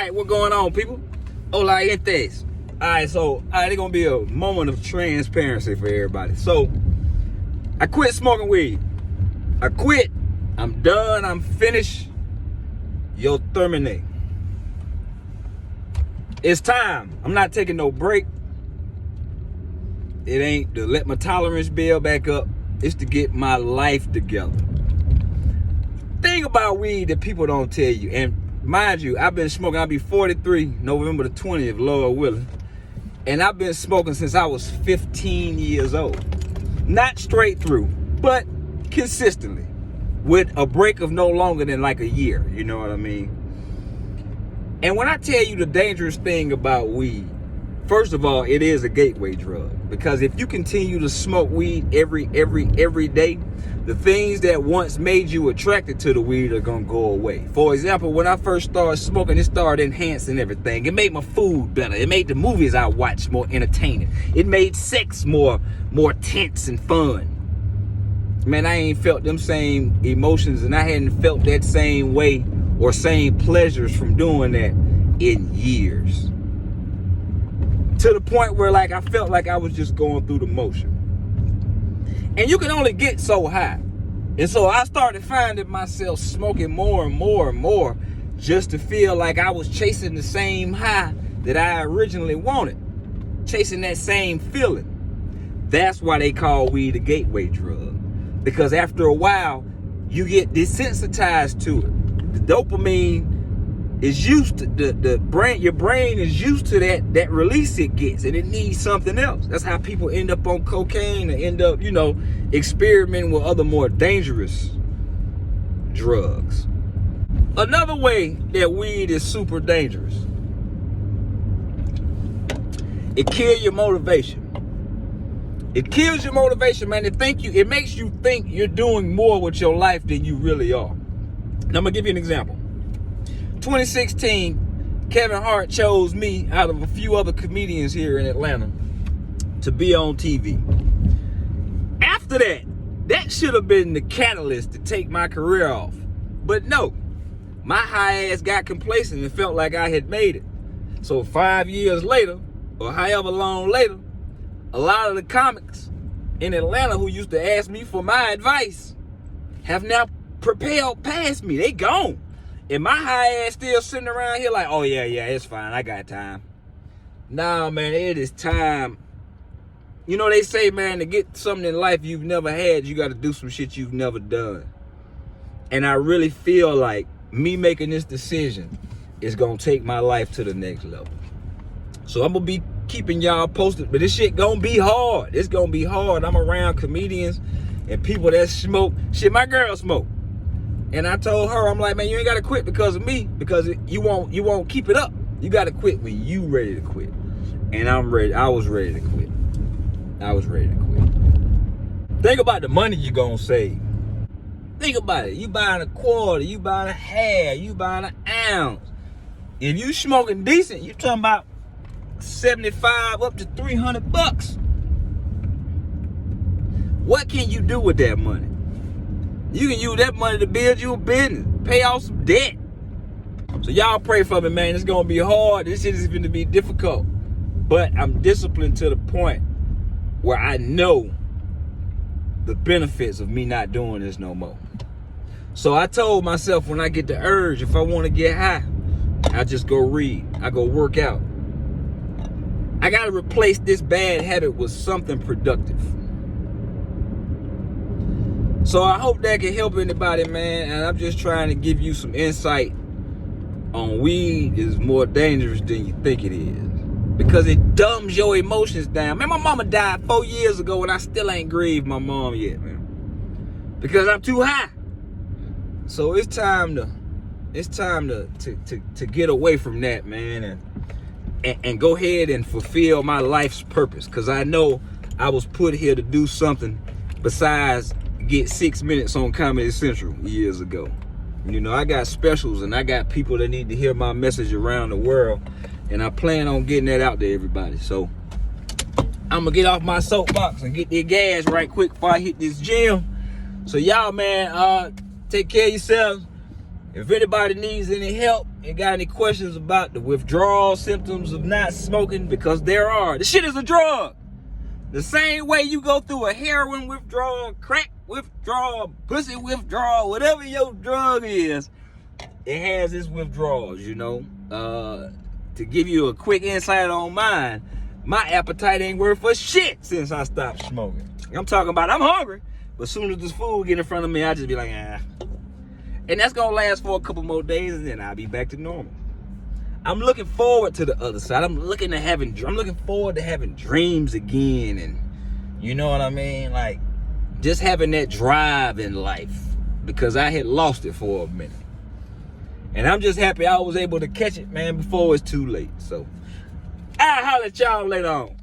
right, what going on, people? Hola, gentes. All right, so it's gonna be a moment of transparency for everybody. So, I quit smoking weed. I quit. I'm done. I'm finished. Yo terminate. It's time. I'm not taking no break. It ain't to let my tolerance build back up. It's to get my life together. Thing about weed that people don't tell you, and mind you, I've been smoking. I'll be 43 November the 20th, Lord willing. And I've been smoking since I was 15 years old. Not straight through, but consistently. With a break of no longer than like a year, you know what I mean? And when I tell you the dangerous thing about weed, first of all, it is a gateway drug. Because if you continue to smoke weed every day, the things that once made you attracted to the weed are gonna go away. For example, when I first started smoking, it started enhancing everything. It made my food better. It made the movies I watched more entertaining. It made sex more tense and fun. Man, I ain't felt them same emotions, and I hadn't felt that same way or same pleasures from doing that in years. To the point where like I felt like I was just going through the motion. And you can only get so high. And so I started finding myself smoking more and more and more just to feel like I was chasing the same high that I originally wanted. Chasing that same feeling. That's why they call weed a gateway drug. Because after a while, you get desensitized to it. The dopamine is used to your brain is used to that release it gets, and it needs something else. That's how people end up on cocaine and end up, experimenting with other more dangerous drugs. Another way that weed is super dangerous, it kills your motivation. It kills your motivation, man. It makes you think you're doing more with your life than you really are. Now, I'm gonna give you an example. 2016, Kevin Hart chose me out of a few other comedians here in Atlanta to be on TV. After that should have been the catalyst to take my career off. But no, my high ass got complacent and felt like I had made it. So 5 years later, or however long later, a lot of the comics in Atlanta who used to ask me for my advice have now propelled past me. They gone. And my high ass still sitting around here like, oh yeah, it's fine. I got time. Nah, man, it is time. You know, they say, man, to get something in life you've never had, you got to do some shit you've never done. And I really feel like me making this decision is going to take my life to the next level. So I'm going to be keeping y'all posted, but this shit going to be hard. It's going to be hard. I'm around comedians and people that smoke. Shit, my girl smoke. And I told her, I'm like, man, you ain't got to quit because of me, because you won't keep it up. You got to quit when you ready to quit. And I'm ready. I was ready to quit. Think about the money you going to save. Think about it. You buying a quarter, you buying a half, you buying an ounce. If you smoking decent, you talking about 75 up to 300 bucks. What can you do with that money? You can use that money to build you a business, pay off some debt. So y'all pray for me, man. It's gonna be hard. This shit is gonna be difficult. But I'm disciplined to the point where I know the benefits of me not doing this no more. So I told myself when I get the urge, if I want to get high, I just go read. I go work out. I gotta replace this bad habit with something productive. So I hope that can help anybody, man. And I'm just trying to give you some insight on weed is more dangerous than you think it is. Because it dumbs your emotions down. Man, my mama died 4 years ago and I still ain't grieved my mom yet, man. Because I'm too high. So it's time to get away from that, man, and go ahead and fulfill my life's purpose. Because I know I was put here to do something besides get 6 minutes on Comedy Central years ago. I got specials and I got people that need to hear my message around the world, and I plan on getting that out to everybody. So I'm gonna get off my soapbox and get the gas right quick before I hit this gym. So y'all, man, take care of yourselves. If anybody needs any help and got any questions about the withdrawal symptoms of not smoking, because there are. The shit is a drug. The same way you go through a heroin withdrawal, crack withdrawal, pussy withdrawal, whatever your drug is, it has its withdrawals, you know. To give you a quick insight on mine, my appetite ain't worth for shit since I stopped smoking. I'm talking about I'm hungry, but as soon as this food get in front of me, I just be like, ah. And that's gonna last for a couple more days, and then I'll be back to normal. I'm looking forward to the other side. I'm looking forward to having dreams again, and you know what I mean? Like, just having that drive in life, because I had lost it for a minute. And I'm just happy I was able to catch it, man, before it's too late. So, I'll holler at y'all later on.